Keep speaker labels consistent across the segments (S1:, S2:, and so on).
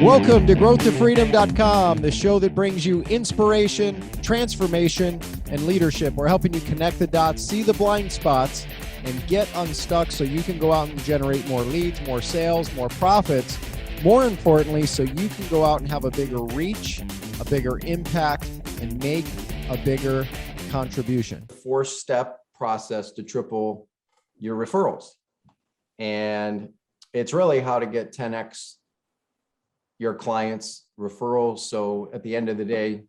S1: Welcome to growthtofreedom.com, the show that brings you inspiration, transformation, and leadership. We're helping you connect the dots, see the blind spots, and get unstuck so you can go out and generate more leads, more sales, more profits. More importantly, so you can go out and have a bigger reach, a bigger impact, and make a bigger contribution.
S2: 4-step process to triple your referrals. And it's really how to get 10x your clients' referrals. So at the end of the day,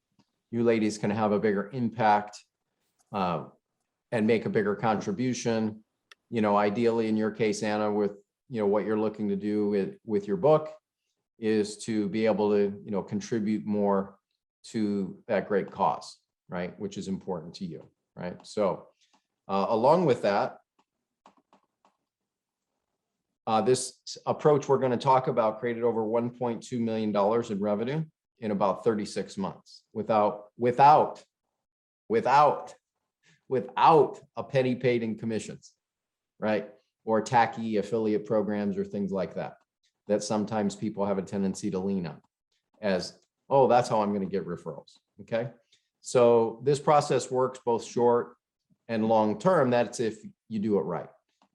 S2: you ladies can have a bigger impact and make a bigger contribution. You know, ideally in your case, Anna, with what you're looking to do with your book is to be able to contribute more to that great cause, right? Which is important to you, right? So along with that, this approach we're going to talk about created over $1.2 million in revenue in about 36 months without a penny paid in commissions, right? Or tacky affiliate programs or things like that sometimes people have a tendency to lean on as, oh, that's how I'm going to get referrals. Okay. So this process works both short and long term. That's if you do it right.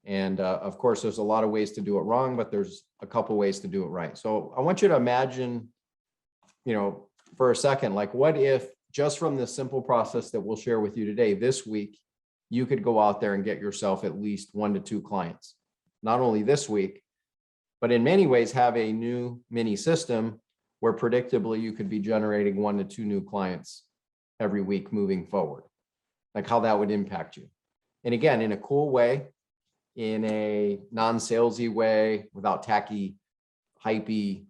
S2: And of course, there's a lot of ways to do it wrong, but there's a couple ways to do it right. So I want you to imagine, for a second, like what if just from this simple process that we'll share with you today, this week, you could go out there and get yourself at least 1 to 2 clients, not only this week, but in many ways have a new mini system where predictably you could be generating 1 to 2 new clients every week moving forward, like how that would impact you. And again, in a cool way, in a non-salesy way, without tacky, hypey,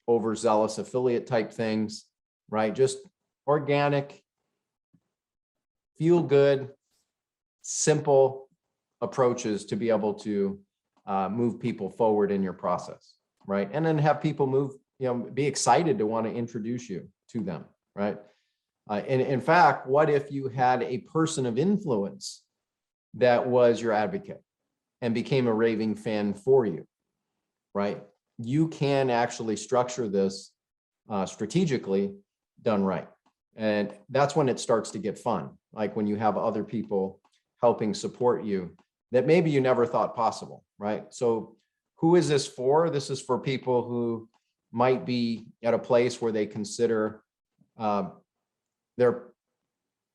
S2: overzealous affiliate type things, right? Just organic, feel good, simple approaches to be able to move people forward in your process, right? And then have people move, be excited to want to introduce you to them, right? And in fact, what if you had a person of influence that was your advocate and became a raving fan for you, right? You can actually structure this strategically done right. And that's when it starts to get fun, like when you have other people helping support you that maybe you never thought possible, right? So who is this for? This is for people who might be at a place where they consider their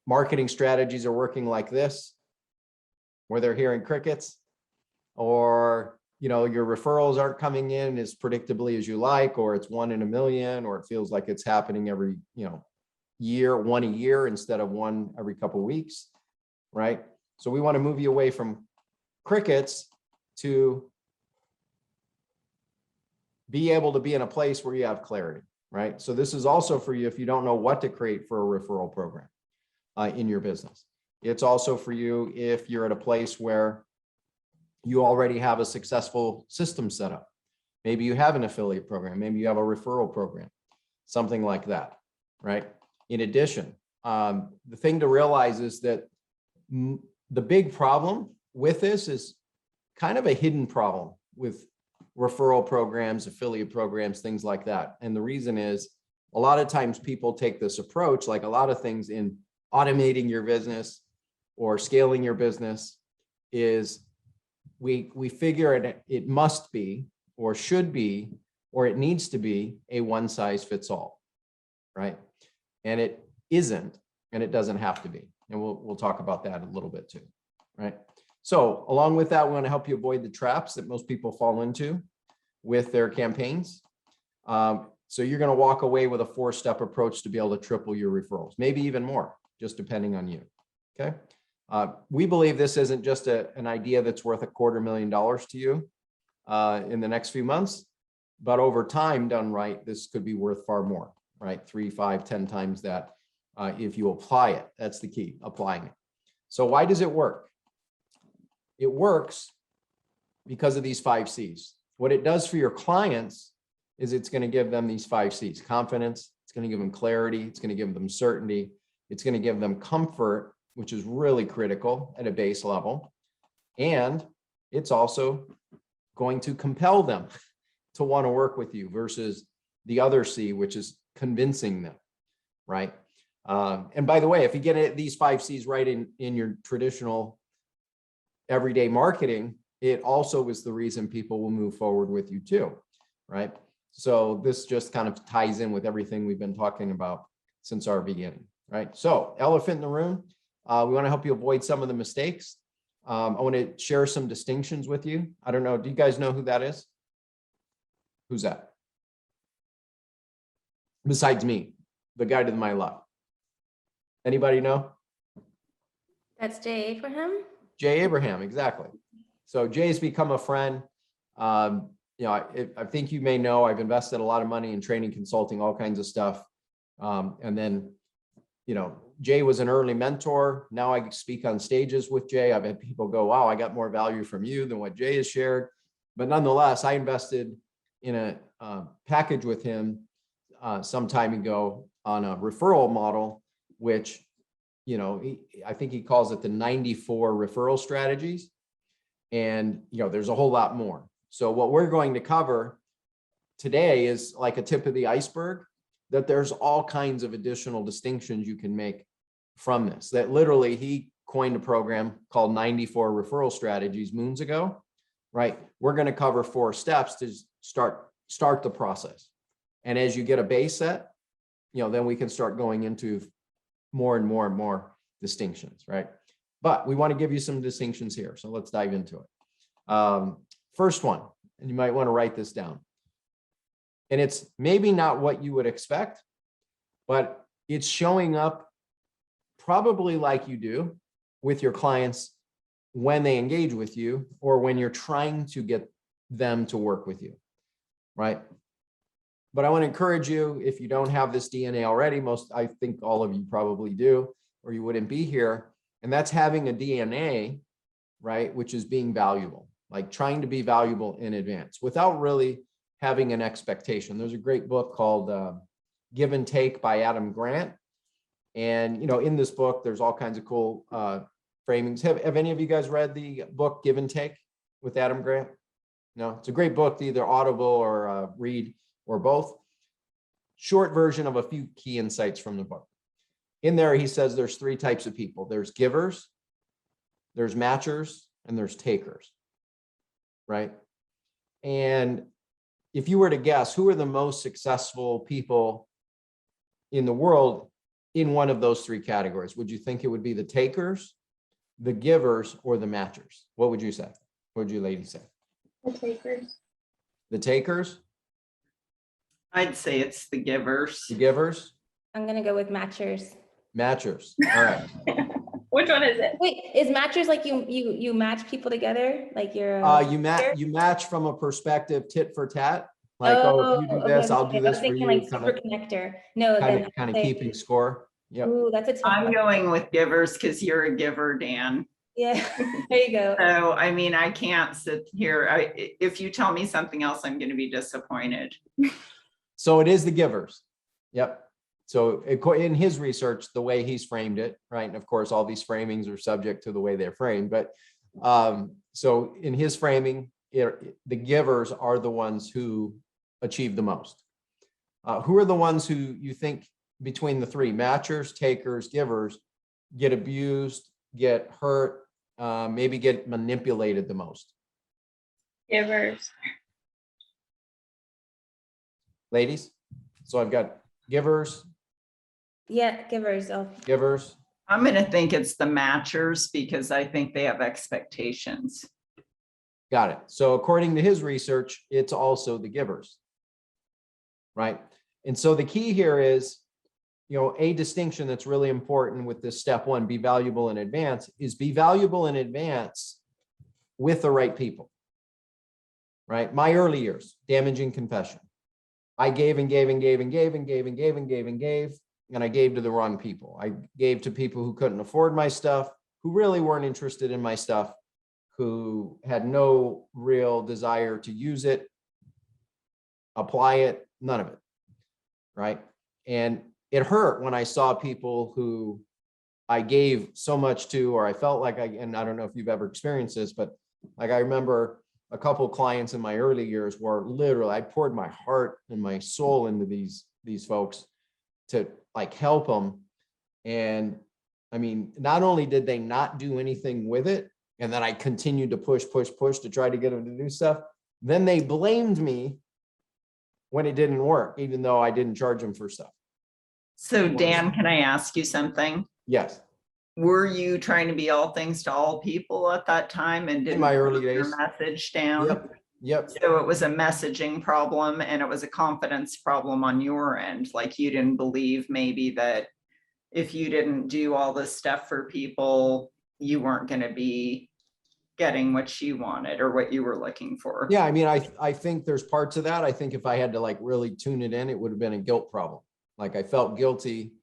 S2: marketing strategies are working like this, where they're hearing crickets, or your referrals aren't coming in as predictably as you like, or it's 1 in a million, or it feels like it's happening every year, 1 a year instead of 1 every couple of weeks, right? So we want to move you away from crickets to be able to be in a place where you have clarity, right? So this is also for you if you don't know what to create for a referral program in your business. It's also for you if you're at a place where you already have a successful system set up. Maybe you have an affiliate program, maybe you have a referral program, something like that, right? In addition, the thing to realize is that the big problem with this is kind of a hidden problem with referral programs, affiliate programs, things like that. And the reason is a lot of times people take this approach, like a lot of things in automating your business or scaling your business, is we figure it must be, or should be, or it needs to be a one size fits all, right? And it isn't, and it doesn't have to be. And we'll talk about that a little bit too, right? So along with that, we want to help you avoid the traps that most people fall into with their campaigns. So you're going to walk away with a 4-step approach to be able to triple your referrals, maybe even more, just depending on you, okay? We believe this isn't just an idea that's worth $250,000 to you in the next few months, but over time done right, this could be worth far more, right? 3, 5, 10 times that if you apply it. That's the key, applying it. So why does it work? It works because of these 5 C's. What it does for your clients is it's going to give them these 5 C's: confidence, it's going to give them clarity, it's going to give them certainty, it's going to give them comfort, which is really critical at a base level. And it's also going to compel them to want to work with you versus the other C, which is convincing them, right? And by the way, if you get these 5 C's right in your traditional everyday marketing, it also is the reason people will move forward with you too, right? So this just kind of ties in with everything we've been talking about since our beginning, right? So elephant in the room, we want to help you avoid some of the mistakes. I want to share some distinctions with you. I don't know, do you guys know who that is? Who's that? Besides me, the guy to my left. Anybody know?
S3: That's Jay Abraham.
S2: Jay Abraham, exactly. So Jay's become a friend. You know, I think you may know I've invested a lot of money in training, consulting, all kinds of stuff. And then, you know, Jay was an early mentor. Now I speak on stages with Jay. I've had people go, wow, I got more value from you than what Jay has shared. But nonetheless, I invested in a package with him some time ago on a referral model, which, you know, I think he calls it the 94 referral strategies. And, you know, there's a whole lot more. So what we're going to cover today is like a tip of the iceberg, that there's all kinds of additional distinctions you can make from this. That literally he coined a program called 94 referral strategies moons ago, right? We're going to cover 4 steps to start the process. And as you get a base set, you know, then we can start going into more and more and more distinctions, right? But we want to give you some distinctions here. So let's dive into it. First one, and you might want to write this down. And it's maybe not what you would expect, but it's showing up probably like you do with your clients when they engage with you or when you're trying to get them to work with you, right? But I want to encourage you, if you don't have this DNA already, I think all of you probably do, or you wouldn't be here. And that's having a DNA, right? Which is being valuable, like trying to be valuable in advance without really having an expectation. There's a great book called Give and Take by Adam Grant. And, you know, in this book, there's all kinds of cool framings. Have any of you guys read the book Give and Take with Adam Grant? No, it's a great book to either audible or read or both. Short version of a few key insights from the book. In there, he says there's 3 types of people. There's givers, there's matchers, and there's takers, right? And if you were to guess, who are the most successful people in the world in one of those 3 categories? Would you think it would be the takers, the givers, or the matchers? What would you say? What would you ladies say?
S3: The takers.
S2: The takers?
S4: I'd say it's the givers.
S2: The givers?
S3: I'm gonna go with matchers.
S2: Matchers. All right.
S3: Which one is it? Wait, is matchers like you match people together? Like you're
S2: You match from a perspective tit for tat. Like, if you do this, I'll do this for you.
S3: Like super connector. No,
S2: kind of keeping score. Yeah.
S3: Ooh, that's a tough
S4: I'm
S3: one.
S4: going with givers because you're a giver, Dan.
S3: Yeah, there you go.
S4: So, I mean, I can't sit here. If you tell me something else, I'm going to be disappointed.
S2: So it is the givers. Yep. So in his research, the way he's framed it, right? And of course, all these framings are subject to the way they're framed. But so in his framing, the givers are the ones who achieve the most. Who are the ones who you think between the 3, matchers, takers, givers, get abused, get hurt, maybe get manipulated the most?
S3: Givers.
S2: Ladies? So I've got givers.
S3: Yeah, givers.
S2: Givers.
S4: I'm going to think it's the matchers because I think they have expectations.
S2: Got it. So according to his research, it's also the givers, right? And so the key here is, you know, a distinction that's really important with this step 1, be valuable in advance, is be valuable in advance with the right people, right? My early years, damaging confession. I gave and gave and gave and gave and gave and gave and gave and gave, and I gave to the wrong people. I gave to people who couldn't afford my stuff, who really weren't interested in my stuff, who had no real desire to use it, apply it, none of it, right? And it hurt when I saw people who I gave so much to, or I felt like and I don't know if you've ever experienced this, but like I remember a couple of clients in my early years where literally I poured my heart and my soul into these folks to like help them. And I mean, not only did they not do anything with it, and then I continued to push to try to get them to do stuff, then they blamed me when it didn't work, even though I didn't charge them for stuff.
S4: So Dan, can I ask you something?
S2: Yes.
S4: Were you trying to be all things to all people at that time and didn't
S2: my early
S4: put your
S2: days.
S4: message down?
S2: Yep.
S4: So it was a messaging problem and it was a confidence problem on your end. Like you didn't believe maybe that if you didn't do all this stuff for people, you weren't going to be getting what you wanted or what you were looking for.
S2: Yeah, I mean, I think there's parts of that. I think if I had to like really tune it in, it would have been a guilt problem. Like I felt guilty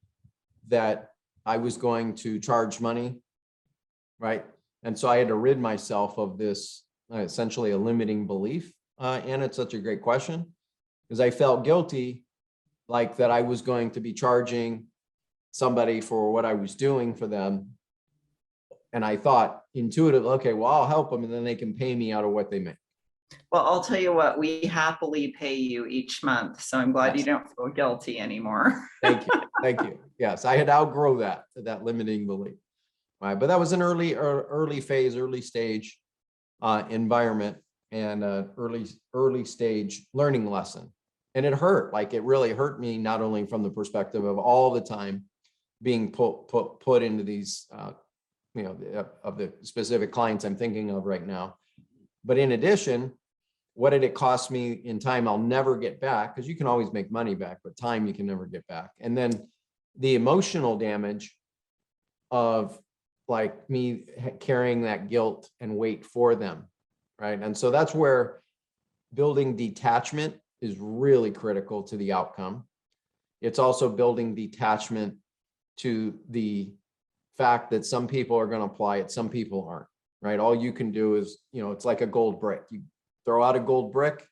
S2: that I was going to charge money, right? And so I had to rid myself of this essentially a limiting belief. And it's such a great question because I felt guilty like that I was going to be charging somebody for what I was doing for them. And I thought intuitive, okay, well, I'll help them and then they can pay me out of what they make.
S4: Well, I'll tell you what, we happily pay you each month. So I'm glad you don't feel guilty anymore.
S2: Thank you. Thank you. Yes, I had to outgrow that limiting belief. Right. But that was an early phase, early stage environment and early stage learning lesson. And it hurt, like it really hurt me, not only from the perspective of all the time being put into these, of the specific clients I'm thinking of right now. But in addition, what did it cost me in time I'll never get back? Because you can always make money back, but time you can never get back. And then the emotional damage of like me carrying that guilt and weight for them, right? And so that's where building detachment is really critical to the outcome. It's also building detachment to the fact that some people are going to apply it, some people aren't, right? All you can do is, it's like a gold brick. You throw out a gold brick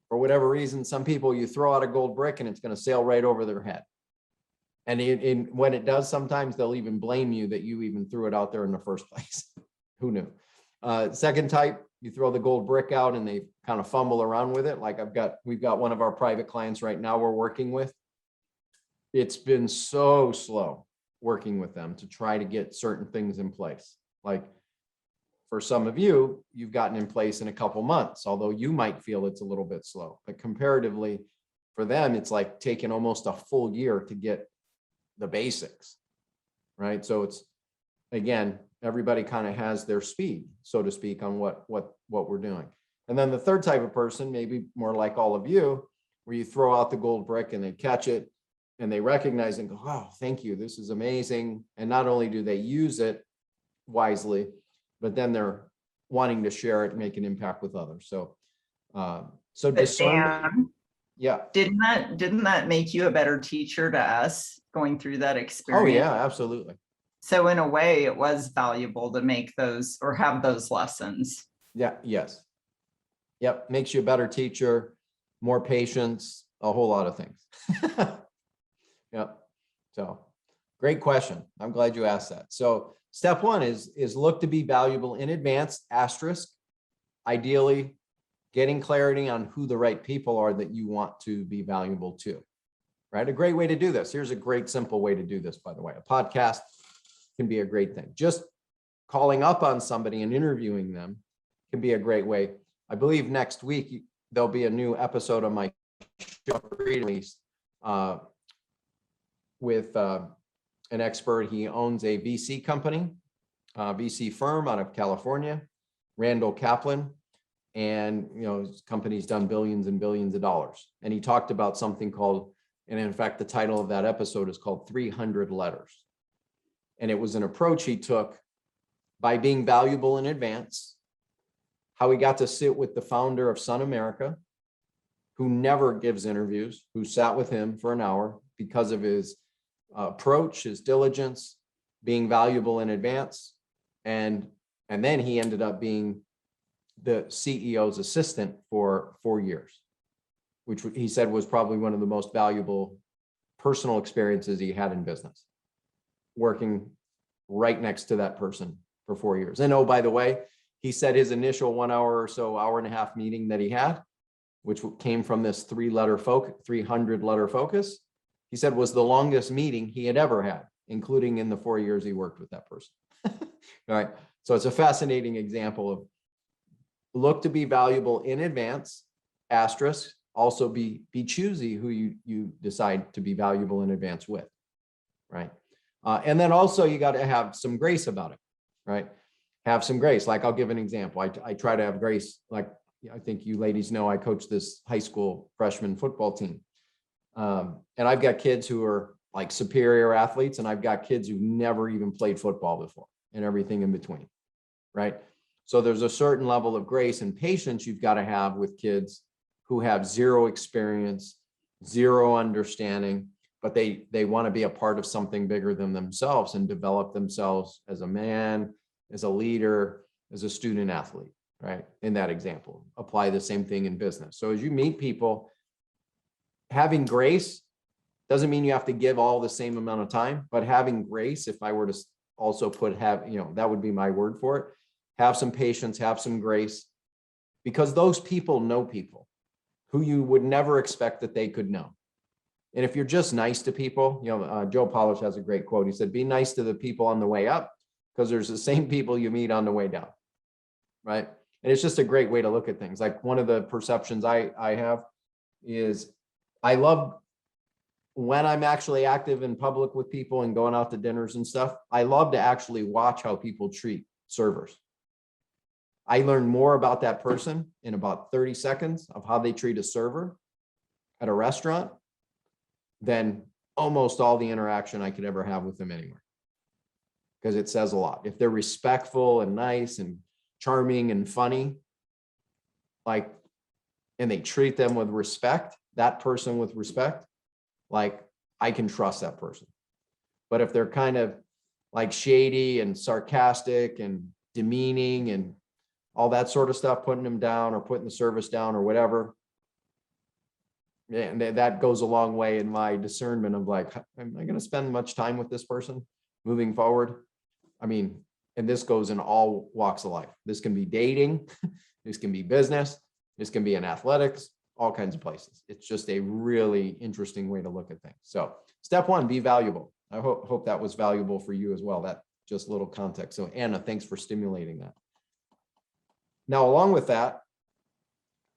S2: for whatever reason. Some people, you throw out a gold brick and it's going to sail right over their head. And when it does, sometimes they'll even blame you that you even threw it out there in the first place. Who knew? Second type, you throw the gold brick out and they kind of fumble around with it. Like we've got one of our private clients right now we're working with. It's been so slow working with them to try to get certain things in place. Like for some of you, you've gotten in place in a couple months, although you might feel it's a little bit slow, but comparatively for them, it's like taking almost a full year to get the basics, right? So it's, again, everybody kind of has their speed, so to speak, on what we're doing. And then the third type of person, maybe more like all of you, where you throw out the gold brick and they catch it and they recognize and go, oh, thank you, this is amazing. And not only do they use it wisely, but then they're wanting to share it and make an impact with others. So, discern. Yeah.
S4: Didn't that make you a better teacher to us going through that experience?
S2: Oh yeah, absolutely.
S4: So in a way it was valuable to make those or have those lessons.
S2: Yeah. Yes. Yep. Makes you a better teacher, more patience, a whole lot of things. Yep. So great question. I'm glad you asked that. So step one is look to be valuable in advance, asterisk, ideally getting clarity on who the right people are that you want to be valuable to, right? A great way to do this. Here's a great simple way to do this, by the way. A podcast can be a great thing. Just calling up on somebody and interviewing them can be a great way. I believe next week there'll be a new episode of my show released with an expert. He owns a VC company, VC firm out of California, Randall Kaplan. And, his company's done billions and billions of dollars. And he talked about something called, and in fact, the title of that episode is called 300 Letters. And it was an approach he took by being valuable in advance, how he got to sit with the founder of Sun America, who never gives interviews, who sat with him for an hour because of his approach, his diligence, being valuable in advance. And then he ended up being the CEO's assistant for 4 years, which he said was probably one of the most valuable personal experiences he had in business, working right next to that person for 4 years. And oh, by the way, he said his initial 1 hour or so, hour and a half meeting that he had, which came from this 300 letter focus, he said was the longest meeting he had ever had, including in the 4 years he worked with that person. All right. So it's a fascinating example of look to be valuable in advance, asterisk, also be choosy who you decide to be valuable in advance with, right? And then also you got to have some grace about it, right? Have some grace. Like I'll give an example. I try to have grace. Like I think you ladies know, I coach this high school freshman football team. And I've got kids who are like superior athletes, and I've got kids who never even played football before and everything in between, right? So there's a certain level of grace and patience you've got to have with kids who have zero experience, zero understanding, but they want to be a part of something bigger than themselves and develop themselves as a man, as a leader, as a student athlete, right? In that example, apply the same thing in business. So as you meet people, having grace doesn't mean you have to give all the same amount of time, but having grace, if I were to also that would be my word for it. Have some patience, have some grace, because those people know people who you would never expect that they could know. And if you're just nice to people, Joe Polish has a great quote. He said, be nice to the people on the way up, because there's the same people you meet on the way down, right? And it's just a great way to look at things. Like one of the perceptions I have is I love when I'm actually active in public with people and going out to dinners and stuff, I love to actually watch how people treat servers. I learn more about that person in about 30 seconds of how they treat a server at a restaurant than almost all the interaction I could ever have with them anywhere. Because it says a lot. If they're respectful and nice and charming and funny, like, and they treat them with respect, that person with respect, like I can trust that person. But if they're kind of like shady and sarcastic and demeaning and all that sort of stuff, putting them down or putting the service down or whatever, and that goes a long way in my discernment of like, am I going to spend much time with this person moving forward? I mean, and this goes in all walks of life. This can be dating, this can be business, this can be in athletics, all kinds of places. It's just a really interesting way to look at things. So step one, be valuable. I hope that was valuable for you as well. That just a little context. So Anna, thanks for stimulating that. Now, along with that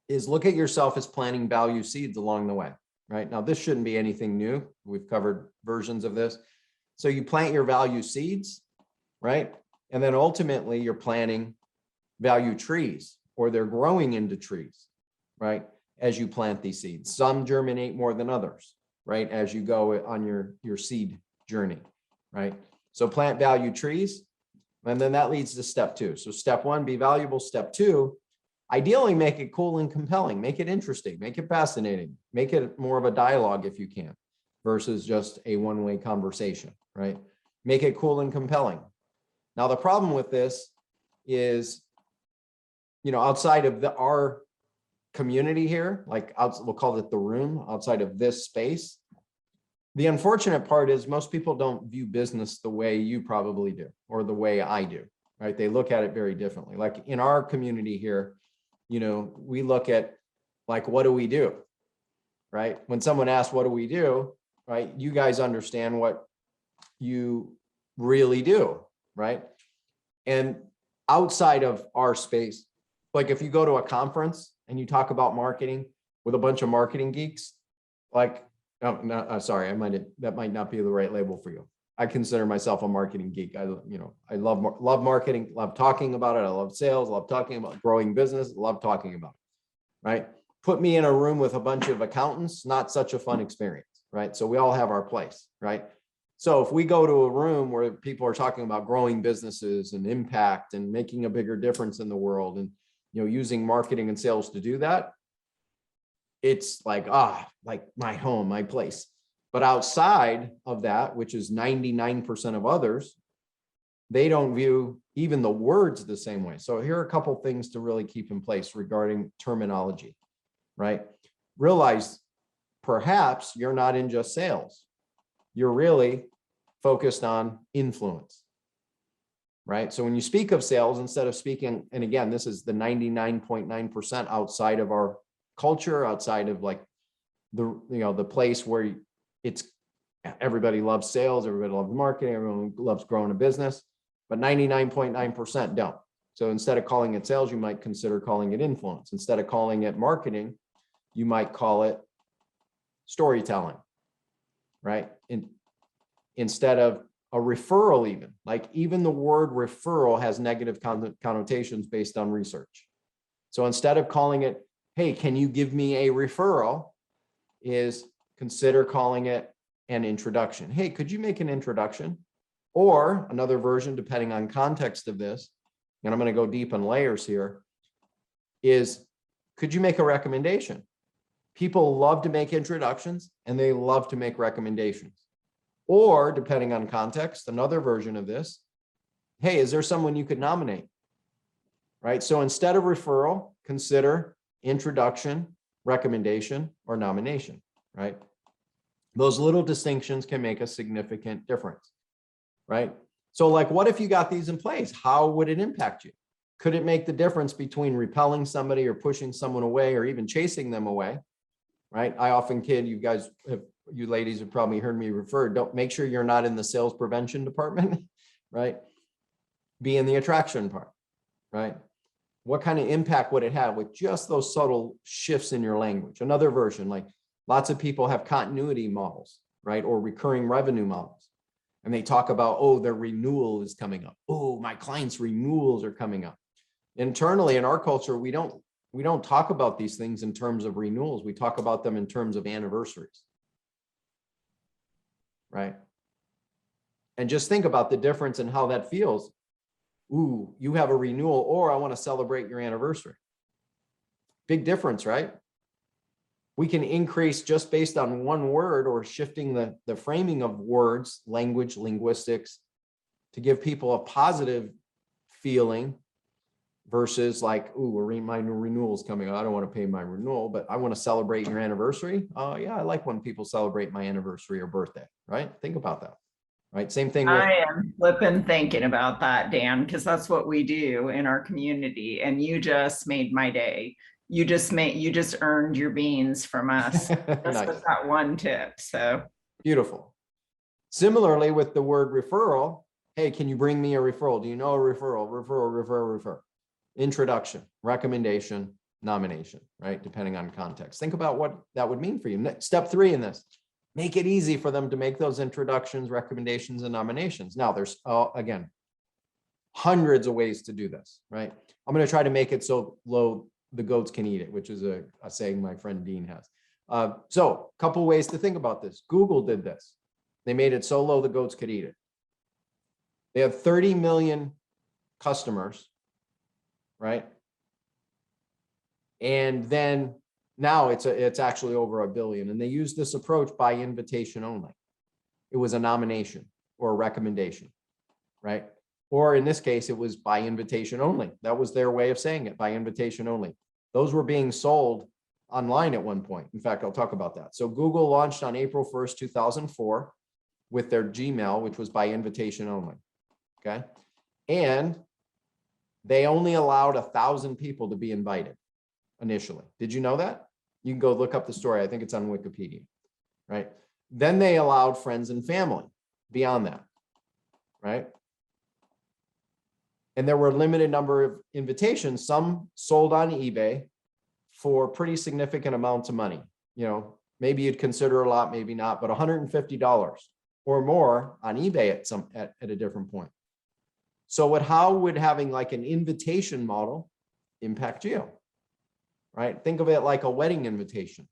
S2: is look at yourself as planting value seeds along the way, right? Now, this shouldn't be anything new. We've covered versions of this. So you plant your value seeds, right? And then ultimately you're planting value trees, or they're growing into trees, right? As you plant these seeds. Some germinate more than others, right? As you go on your seed journey, right? So plant value trees, and then that leads to step two. So step one, be valuable. Step two, ideally make it cool and compelling, make it interesting, make it fascinating, make it more of a dialogue if you can, versus just a one-way conversation, right? Make it cool and compelling. Now, the problem with this is, outside of our community here, like we'll call it the room, outside of this space, the unfortunate part is most people don't view business the way you probably do, or the way I do, right? They look at it very differently. Like in our community here, we look at like, what do we do, right? When someone asks, what do we do, right? You guys understand what you really do, right? And outside of our space, like if you go to a conference and you talk about marketing with a bunch of marketing geeks, like, sorry, that might not be the right label for you. I consider myself a marketing geek. I love marketing, love talking about it. I love sales, love talking about growing business, love talking about it, right? Put me in a room with a bunch of accountants, not such a fun experience, right? So we all have our place, right? So if we go to a room where people are talking about growing businesses and impact and making a bigger difference in the world and, using marketing and sales to do that, it's like, like my home, my place. But outside of that, which is 99% of others, they don't view even the words the same way. So here are a couple things to really keep in place regarding terminology, right? Realize perhaps you're not in just sales. You're really focused on influence. right? So when you speak of sales, instead of speaking, and again, this is the 99.9% outside of our culture, outside of like the place where it's everybody loves sales, everybody loves marketing, everyone loves growing a business, but 99.9% don't. So instead of calling it sales, you might consider calling it influence. Instead of calling it marketing, you might call it storytelling, right? Instead of a referral, even the word referral has negative connotations based on research. So instead of calling it, hey, can you give me a referral, is consider calling it an introduction. Hey, could you make an introduction? Or another version, depending on context of this, and I'm going to go deep in layers here, is could you make a recommendation? People love to make introductions and they love to make recommendations. Or depending on context, another version of this, hey, is there someone you could nominate? Right? So instead of referral, consider introduction, recommendation, or nomination, right? Those little distinctions can make a significant difference, right? So like, what if you got these in place? How would it impact you? Could it make the difference between repelling somebody or pushing someone away or even chasing them away, right? I often kid, you ladies have probably heard me refer, don't make sure you're not in the sales prevention department, right? Be in the attraction part, right? What kind of impact would it have with just those subtle shifts in your language? Another version, like lots of people have continuity models, right? Or recurring revenue models. And they talk about, oh, their renewal is coming up. Oh, my clients' renewals are coming up. Internally in our culture, we don't talk about these things in terms of renewals. We talk about them in terms of anniversaries, right? And just think about the difference in how that feels. Ooh, you have a renewal, or I want to celebrate your anniversary. Big difference, right? We can increase just based on one word or shifting the framing of words, language, linguistics, to give people a positive feeling versus like, ooh, my renewal's coming. I don't want to pay my renewal, but I want to celebrate your anniversary. Oh yeah, I like when people celebrate my anniversary or birthday, right? Think about that, right? Same thing with—
S4: I am flipping thinking about that, Dan, because that's what we do in our community. And you just made my day. You just earned your beans from us just
S2: Nice.
S4: with that one tip. So
S2: beautiful. Similarly with the word referral, hey, can you bring me a referral? Do you know a referral? Refer. Introduction, recommendation, nomination, right? Depending on context. Think about what that would mean for you. Step 3 in this, make it easy for them to make those introductions, recommendations, and nominations. Now there's, again, hundreds of ways to do this, right? I'm going to try to make it so low the goats can eat it, which is a saying my friend Dean has. So a couple ways to think about this. Google did this. They made it so low the goats could eat it. They have 30 million customers, right? And then now it's actually over 1 billion. And they use this approach by invitation only. It was a nomination or a recommendation, right? Or in this case, it was by invitation only. That was their way of saying it, by invitation only. Those were being sold online at one point. In fact, I'll talk about that. So Google launched on April 1st, 2004 with their Gmail, which was by invitation only, okay? And they only allowed 1,000 people to be invited initially. Did you know that? You can go look up the story. I think it's on Wikipedia, right? Then they allowed friends and family beyond that, right? And there were a limited number of invitations, some sold on eBay for pretty significant amounts of money. You know, maybe you'd consider a lot, maybe not, but $150 or more on eBay at a different point. So how would having like an invitation model impact you, right? Think of it like a wedding invitation.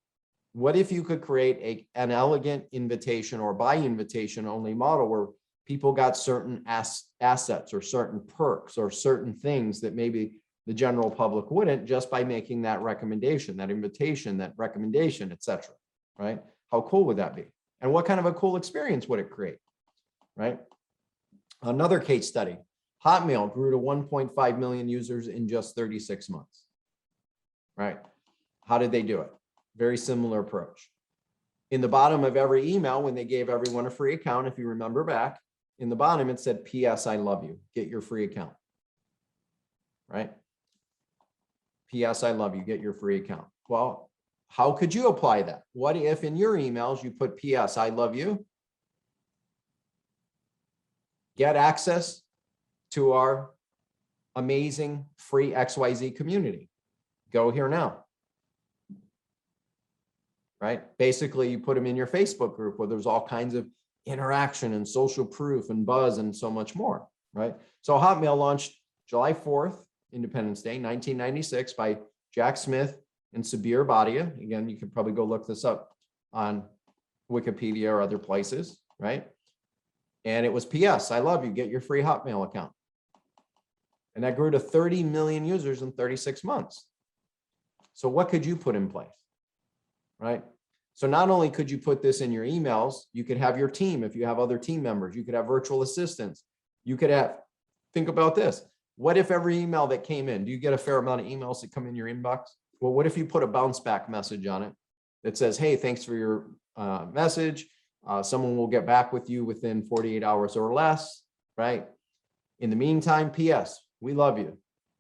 S2: What if you could create an elegant invitation or by invitation only model where people got certain assets or certain perks or certain things that maybe the general public wouldn't, just by making that recommendation, that invitation, that recommendation, etc. Right? How cool would that be? And what kind of a cool experience would it create? Right? Another case study, Hotmail grew to 1.5 million users in just 36 months. Right? How did they do it? Very similar approach. In the bottom of every email, when they gave everyone a free account, if you remember back, in the bottom, it said, PS, I love you. Get your free account. Right? PS, I love you. Get your free account. Well, how could you apply that? What if in your emails you put PS, I love you? Get access to our amazing free XYZ community. Go here now. Right? Basically, you put them in your Facebook group where there's all kinds of interaction and social proof and buzz and so much more. Right? So Hotmail launched July 4th, Independence Day, 1996 by Jack Smith and Sabir Bhatia. Again, you can probably go look this up on Wikipedia or other places, right? And it was PS, I love you, get your free Hotmail account. And that grew to 30 million users in 36 months. So what could you put in place, right? So not only could you put this in your emails, you could have your team. If you have other team members, you could have virtual assistants. You could have, think about this. What if every email that came in, do you get a fair amount of emails that come in your inbox? Well, what if you put a bounce back message on it that says, hey, thanks for your message. Someone will get back with you within 48 hours or less, right? In the meantime, PS, we love you.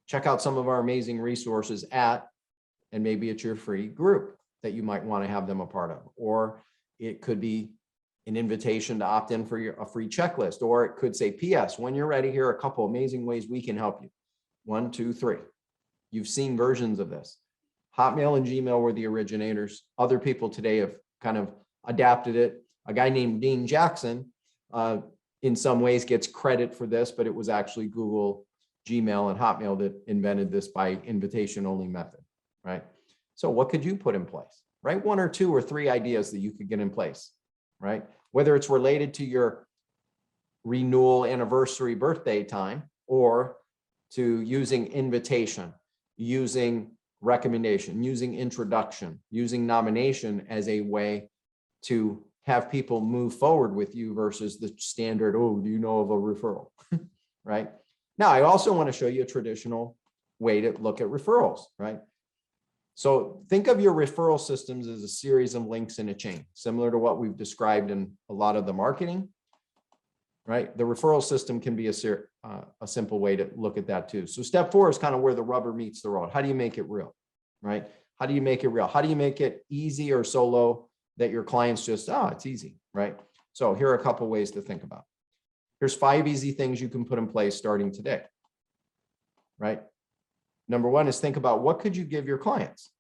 S2: Check out some of our amazing resources at, and maybe it's your free group that you might want to have them a part of. Or it could be an invitation to opt in for a free checklist, or it could say, PS, when you're ready, here are a couple amazing ways we can help you. 1, 2, 3. You've seen versions of this. Hotmail and Gmail were the originators. Other people today have kind of adapted it. A guy named Dean Jackson, in some ways gets credit for this, but it was actually Google, Gmail, and Hotmail that invented this by invitation only method, right? So what could you put in place, right? 1 or 2 or 3 ideas that you could get in place, right? Whether it's related to your renewal anniversary birthday time, or to using invitation, using recommendation, using introduction, using nomination as a way to have people move forward with you versus the standard, oh, do you know of a referral, right? Now, I also want to show you a traditional way to look at referrals, right? So think of your referral systems as a series of links in a chain, similar to what we've described in a lot of the marketing, right? The referral system can be a simple way to look at that too. So step 4 is kind of where the rubber meets the road. How do you make it real, right? How do you make it real? How do you make it easy or so low that your clients just, oh, it's easy, right? So here are a couple ways to think about. Here's 5 easy things you can put in place starting today, right? Number 1 is think about what could you give your clients?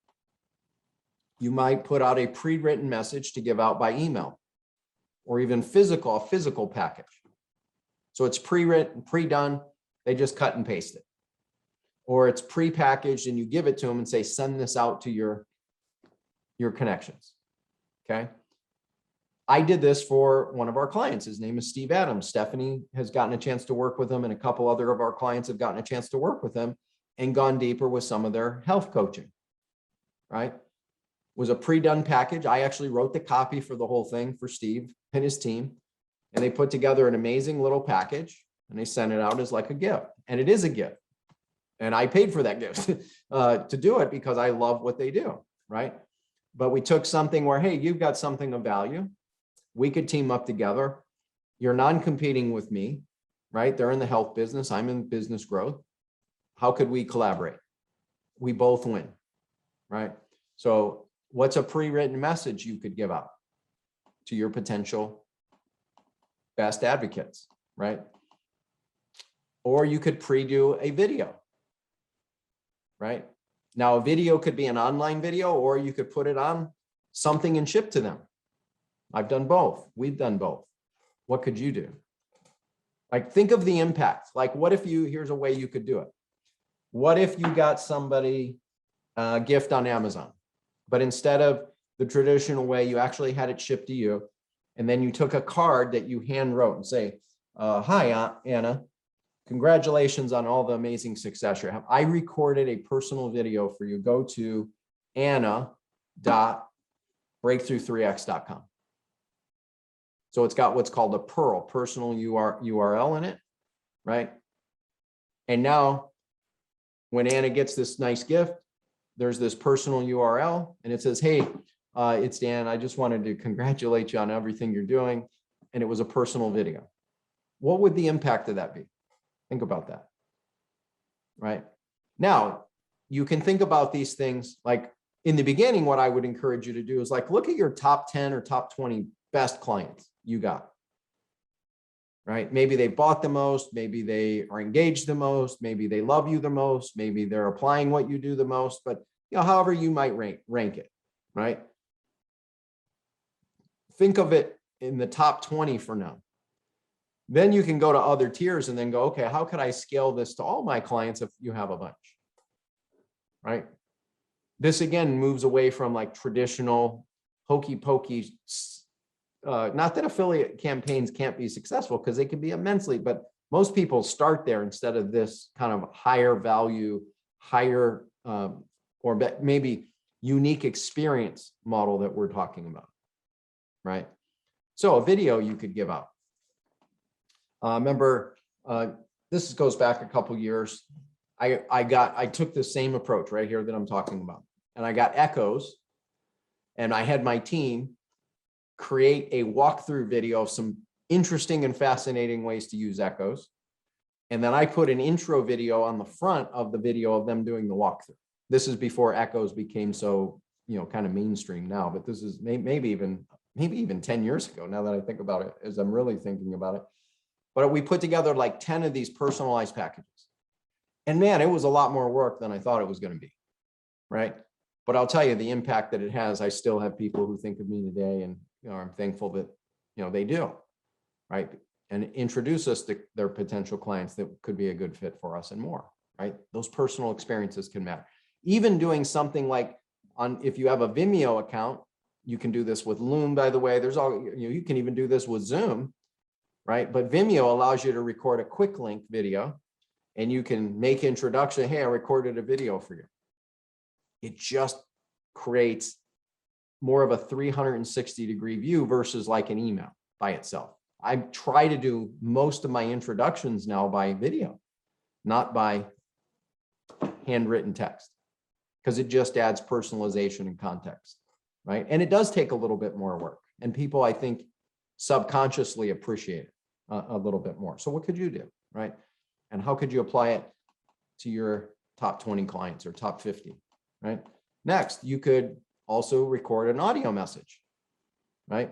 S2: You might put out a pre-written message to give out by email, or even a physical package. So it's pre-written, pre-done, they just cut and paste it. Or it's pre-packaged and you give it to them and say, send this out to your connections, okay? I did this for one of our clients. His name is Steve Adams. Stephanie has gotten a chance to work with him, and a couple other of our clients have gotten a chance to work with him and gone deeper with some of their health coaching, right? It was a pre-done package. I actually wrote the copy for the whole thing for Steve and his team, and they put together an amazing little package and they sent it out as like a gift, and it is a gift. And I paid for that gift to do it because I love what they do, right? But we took something where, hey, you've got something of value. We could team up together. You're non-competing with me, right? They're in the health business. I'm in business growth. How could we collaborate? We both win, right? So what's a pre-written message you could give out to your potential best advocates, right? Or you could pre-do a video, right? Now, a video could be an online video, or you could put it on something and ship to them. I've done both. We've done both. What could you do? Like, think of the impact. Like, what if here's a way you could do it. What if you got somebody a gift on Amazon, but instead of the traditional way, you actually had it shipped to you, and then you took a card that you hand wrote and say, hi, Anna, congratulations on all the amazing success you have. I recorded a personal video for you. Go to anna.breakthrough3x.com. So it's got what's called a personal URL in it, right? And now when Anna gets this nice gift, there's this personal URL and it says, hey, it's Dan. I just wanted to congratulate you on everything you're doing. And it was a personal video. What would the impact of that be? Think about that. Right? Now, you can think about these things like in the beginning, what I would encourage you to do is like, look at your top 10 or top 20 best clients you got. Right? Maybe they bought the most, maybe they are engaged the most, maybe they love you the most, maybe they're applying what you do the most, but however you might rank it, right? Think of it in the top 20 for now. Then you can go to other tiers and then go, okay, how could I scale this to all my clients if you have a bunch, right? This again moves away from like traditional hokey pokey. Not that affiliate campaigns can't be successful, because they can be immensely, but most people start there instead of this kind of higher value, higher or maybe unique experience model that we're talking about, right? So a video you could give out. Remember, this goes back a couple years. I took the same approach right here that I'm talking about, and I got echoes, and I had my team create a walkthrough video of some interesting and fascinating ways to use echoes. And then I put an intro video on the front of the video of them doing the walkthrough. This is before echoes became so, kind of mainstream now, but this is maybe even 10 years ago, now that I think about it, as I'm really thinking about it. But we put together like 10 of these personalized packages. And man, it was a lot more work than I thought it was going to be, right? But I'll tell you the impact that it has. I still have people who think of me today, and I'm thankful that, they do, right? And introduce us to their potential clients that could be a good fit for us and more, right? Those personal experiences can matter. Even doing something like if you have a Vimeo account, you can do this with Loom, by the way. There's all, you can even do this with Zoom, right? But Vimeo allows you to record a quick link video, and you can make introduction. Hey, I recorded a video for you. It just creates more of a 360-degree view versus like an email by itself. I try to do most of my introductions now by video, not by handwritten text, because it just adds personalization and context, right? And it does take a little bit more work, and people, I think, subconsciously appreciate it a little bit more. So what could you do, right? And how could you apply it to your top 20 clients or top 50, right? Next, you could also record an audio message, right?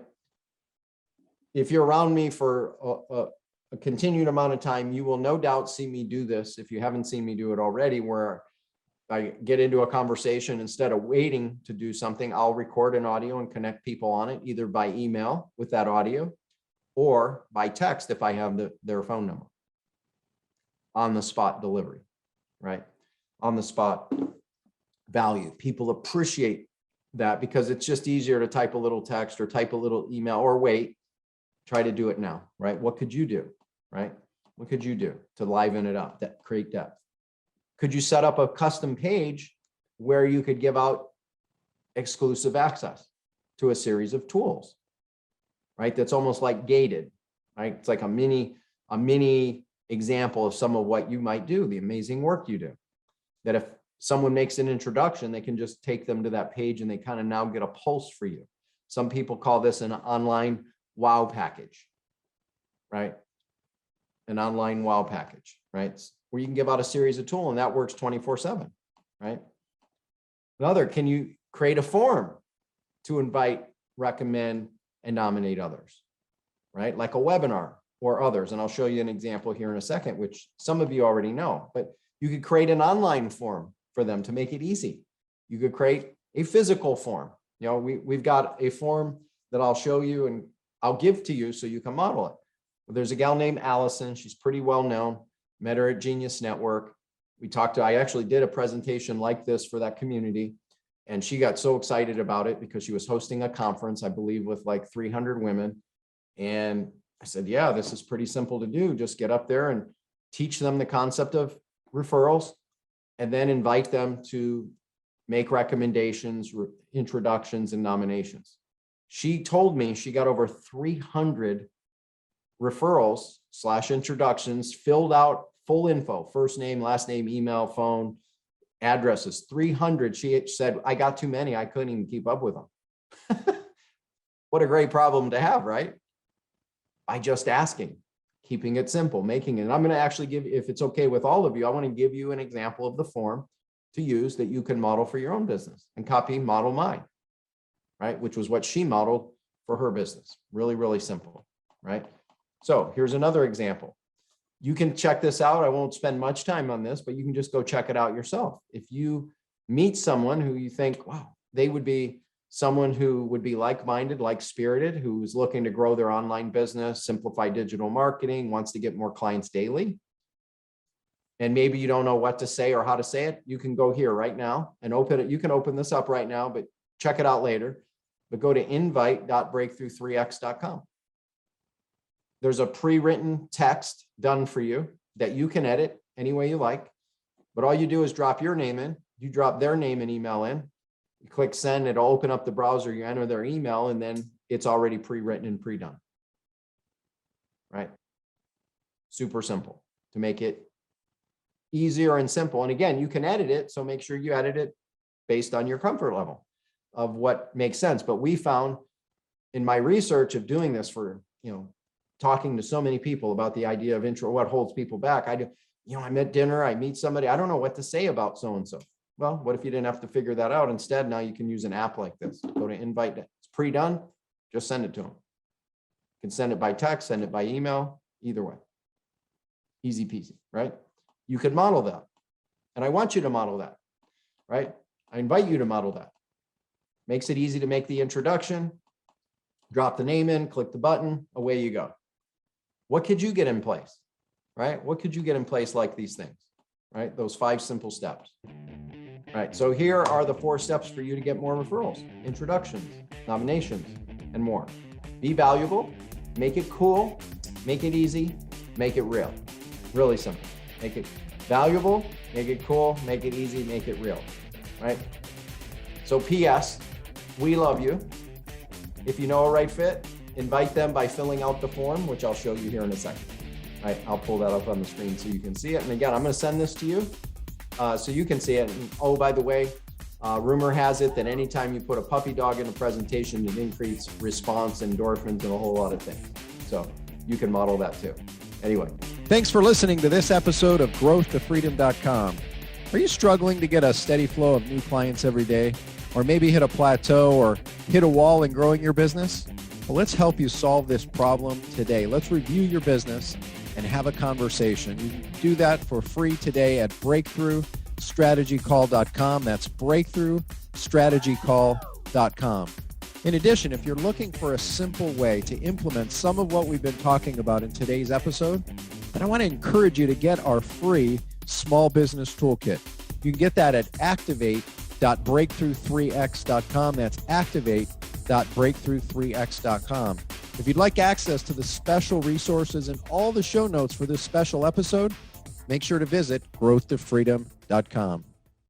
S2: If you're around me for a continued amount of time, you will no doubt see me do this. If you haven't seen me do it already, where I get into a conversation, instead of waiting to do something, I'll record an audio and connect people on it, either by email with that audio or by text if I have their phone number. On the spot delivery, right? On the spot value. People appreciate that because it's just easier to type a little text or type a little email or wait, try to do it now, right? What could you do, right? What could you do to liven it up, that create depth? Could you set up a custom page where you could give out exclusive access to a series of tools, right? That's almost like gated, right? It's like a mini example of some of what you might do, the amazing work you do. That if someone makes an introduction, they can just take them to that page and they kind of now get a pulse for you. Some people call this an online wow package, right? An online wow package, right? Where you can give out a series of tools, and that works 24/7, right? Another, can you create a form to invite, recommend, and nominate others, right? Like a webinar or others. And I'll show you an example here in a second, which some of you already know, but you could create an online form for them to make it easy. You could create a physical form. We've got a form that I'll show you and I'll give to you so you can model it. There's a gal named Allison. She's pretty well known. Met her at Genius Network. I actually did a presentation like this for that community. And she got so excited about it because she was hosting a conference, I believe, with like 300 women. And I said, yeah, this is pretty simple to do. Just get up there and teach them the concept of referrals, and then invite them to make recommendations, introductions, and nominations. She told me she got over 300 referrals / introductions, filled out full info, first name, last name, email, phone, addresses, 300. She said, I got too many. I couldn't even keep up with them. What a great problem to have, right? By just asking. keeping it simple, making it. And I'm going to actually give, if it's okay with all of you, I want to give you an example of the form to use that you can model for your own business and copy model mine, right? Which was what she modeled for her business. Really, really simple, right? So here's another example. You can check this out. I won't spend much time on this, but you can just go check it out yourself. If you meet someone who you think, wow, they would be someone who would be like-minded, like-spirited, who's looking to grow their online business, simplify digital marketing, wants to get more clients daily, and maybe you don't know what to say or how to say it, you can go here right now and open it. You can open this up right now, but check it out later. But go to invite.breakthrough3x.com. There's a pre-written text done for you that you can edit any way you like. But all you do is drop your name in. You drop their name and email in. You click send, it'll open up the browser, you enter their email, and then it's already pre-written and pre-done. Right? Super simple to make it easier and simple. And again, you can edit it, so make sure you edit it based on your comfort level of what makes sense. But we found in my research of doing this for, talking to so many people about the idea of intro, what holds people back. I'm at dinner, I meet somebody, I don't know what to say about so-and-so. Well, what if you didn't have to figure that out? Instead, now you can use an app like this. Go to invite, it's pre-done, just send it to them. You can send it by text, send it by email, either way. Easy peasy, right? You could model that. And I want you to model that, right? I invite you to model that. Makes it easy to make the introduction, drop the name in, click the button, away you go. What could you get in place, right? What could you get in place like these things, right? Those 5 simple steps, right? So here are the 4 steps for you to get more referrals: introductions, nominations, and more. Be valuable, make it cool, make it easy, make it real. Really simple. Make it valuable, make it cool, make it easy, make it real, right? So PS, we love you. If you know a right fit, invite them by filling out the form, which I'll show you here in a second. All right, I'll pull that up on the screen so you can see it. And again, I'm going to send this to you so you can see it. And oh, by the way, rumor has it that anytime you put a puppy dog in a presentation, it increases response, endorphins, and a whole lot of things. So you can model that too. Anyway.
S1: Thanks for listening to this episode of growthtofreedom.com. Are you struggling to get a steady flow of new clients every day? Or maybe hit a plateau or hit a wall in growing your business? Well, let's help you solve this problem today. Let's review your business and have a conversation. You can do that for free today at breakthroughstrategycall.com. That's breakthroughstrategycall.com. In addition, if you're looking for a simple way to implement some of what we've been talking about in today's episode, then I want to encourage you to get our free small business toolkit. You can get that at activate.breakthrough3x.com. That's activate.breakthrough3x.com. If you'd like access to the special resources and all the show notes for this special episode, make sure to visit growthtofreedom.com.